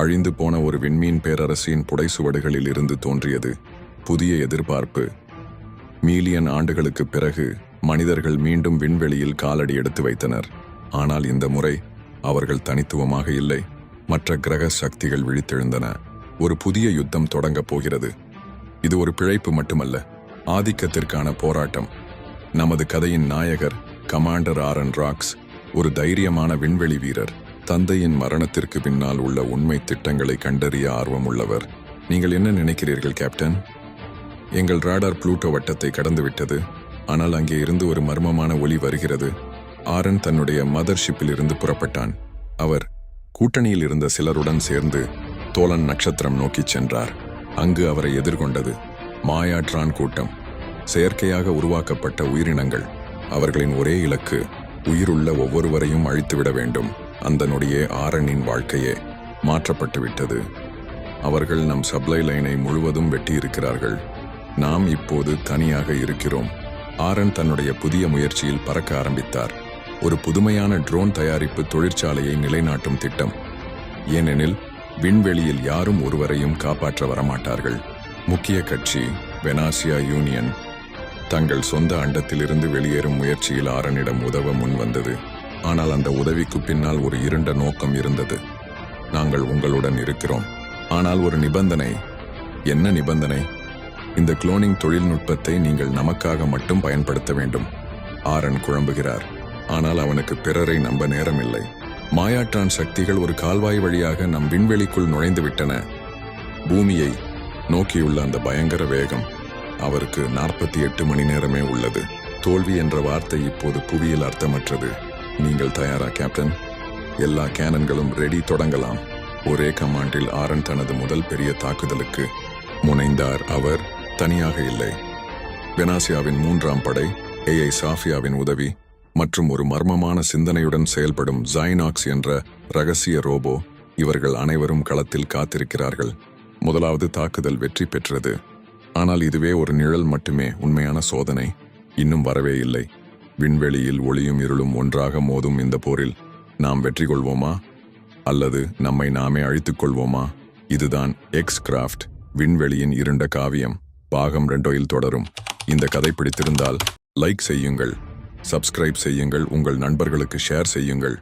அழிந்து போன ஒரு விண்மீன் பேரரசின் புடைசுவடுகளில் இருந்து தோன்றியது புதிய எதிர்பார்ப்பு. மில்லியன் ஆண்டுகளுக்குப் பிறகு மனிதர்கள் மீண்டும் விண்வெளியில் காலடி எடுத்து வைத்தனர். ஆனால் இந்த முறை அவர்கள் தனித்துவமாக இல்லை. மற்ற கிரக சக்திகள் விழித்தெழுந்தன. ஒரு புதிய யுத்தம் தொடங்கப் போகிறது. இது ஒரு பிழைப்பு மட்டுமல்ல, ஆதிக்கத்திற்கான போராட்டம். நமது கதையின் நாயகர் கமாண்டர் ஆரன் ராக்ஸ் ஒரு தைரியமான விண்வெளி வீரர். தந்தையின் மரணத்திற்கு பின்னால் உள்ள உண்மை திட்டங்களை கண்டறிய ஆர்வம் உள்ளவர். நீங்கள் என்ன நினைக்கிறீர்கள் கேப்டன்? எங்கள் ராடார் புளூட்டோ வட்டத்தை கடந்துவிட்டது. ஆனால் அங்கே இருந்து ஒரு மர்மமான ஒலி வருகிறது. ஆரன் தன்னுடைய மதர்ஷிப்பில் இருந்து புறப்பட்டான். அவர் கூட்டணியில் இருந்த சிலருடன் சேர்ந்து தோலன் நட்சத்திரம் நோக்கிச் சென்றார். அங்கு அவரை எதிர்கொண்டது மாயாட்ரான் கூட்டம். செயற்கையாக உருவாக்கப்பட்ட உயிரினங்கள். அவர்களின் ஒரே இலக்கு உயிருள்ள ஒவ்வொருவரையும் அழித்துவிட வேண்டும். அந்த நொடியே ஆரனின் வாழ்க்கையே மாற்றப்பட்டு விட்டது. அவர்கள் நம் சப்ளை லைனை முழுவதும் வெட்டியிருக்கிறார்கள். நாம் இப்போது தனியாக இருக்கிறோம். ஆரன் தன்னுடைய புதிய முயற்சியில் பறக்க ஆரம்பித்தார். ஒரு புதுமையான ட்ரோன் தயாரிப்பு தொழிற்சாலையை நிலைநாட்டும் திட்டம். ஏனெனில் விண்வெளியில் யாரும் ஒருவரையும் காப்பாற்ற வரமாட்டார்கள். முக்கிய கட்சி வெனாசியா யூனியன் தங்கள் சொந்த அண்டத்திலிருந்து வெளியேறும் முயற்சியில் ஆரனிடம் உதவ முன்வந்தது. ஆனால் அந்த உதவிக்கு பின்னால் ஒரு இருண்ட நோக்கம் இருந்தது. நாங்கள் உங்களுடன் இருக்கிறோம், ஆனால் ஒரு நிபந்தனை. என்ன நிபந்தனை? இந்த குளோனிங் தொழில்நுட்பத்தை நீங்கள் நமக்காக மட்டும் பயன்படுத்த வேண்டும். ஆரன் குழம்புகிறார். ஆனால் அவனுக்கு பிறரை நம்ப நேரமில்லை. மாயாட்ரான் சக்திகள் ஒரு கால்வாய் வழியாக நம் விண்வெளிக்குள் நுழைந்து விட்டன. பூமியை நோக்கியுள்ள அந்த பயங்கர வேகம். அவருக்கு 48 மணி நேரமே உள்ளது. தோல்வி என்ற வார்த்தை இப்போது புவியில் அர்த்தமற்றது. நீங்கள் தயாரா கேப்டன்? எல்லா கேனன்களும் ரெடி, தொடங்கலாம். ஒரே கமாண்டில் ஆரன் தனது முதல் பெரிய தாக்குதலுக்கு முனைந்தார். அவர் தனியாக இல்லை. வெனாசியாவின் 3ஆம் படை, ஏஐ சாஃபியாவின் உதவி மற்றும் ஒரு மர்மமான சிந்தனையுடன் செயல்படும் ஜைனாக்ஸ் என்ற ரகசிய ரோபோ. இவர்கள் அனைவரும் களத்தில் காத்திருக்கிறார்கள். முதலாவது தாக்குதல் வெற்றி பெற்றது. ஆனால் இதுவே ஒரு நிழல் மட்டுமே. உண்மையான சோதனை இன்னும் வரவே இல்லை. விண்வெளியில் ஒளியும் இருளும் ஒன்றாக மோதும் இந்த போரில் நாம் வெற்றி கொள்வோமா அல்லது நம்மை நாமே அழித்துக் கொள்வோமா? இதுதான் எக்ஸ் கிராஃப்ட் விண்வெளியின் இருண்ட காவியம். பாகம் 2 தொடரும். இந்த கதை பிடித்திருந்தால் லைக் செய்யுங்கள், சப்ஸ்கிரைப் செய்யுங்கள், உங்கள் நண்பர்களுக்கு ஷேர் செய்யுங்கள்.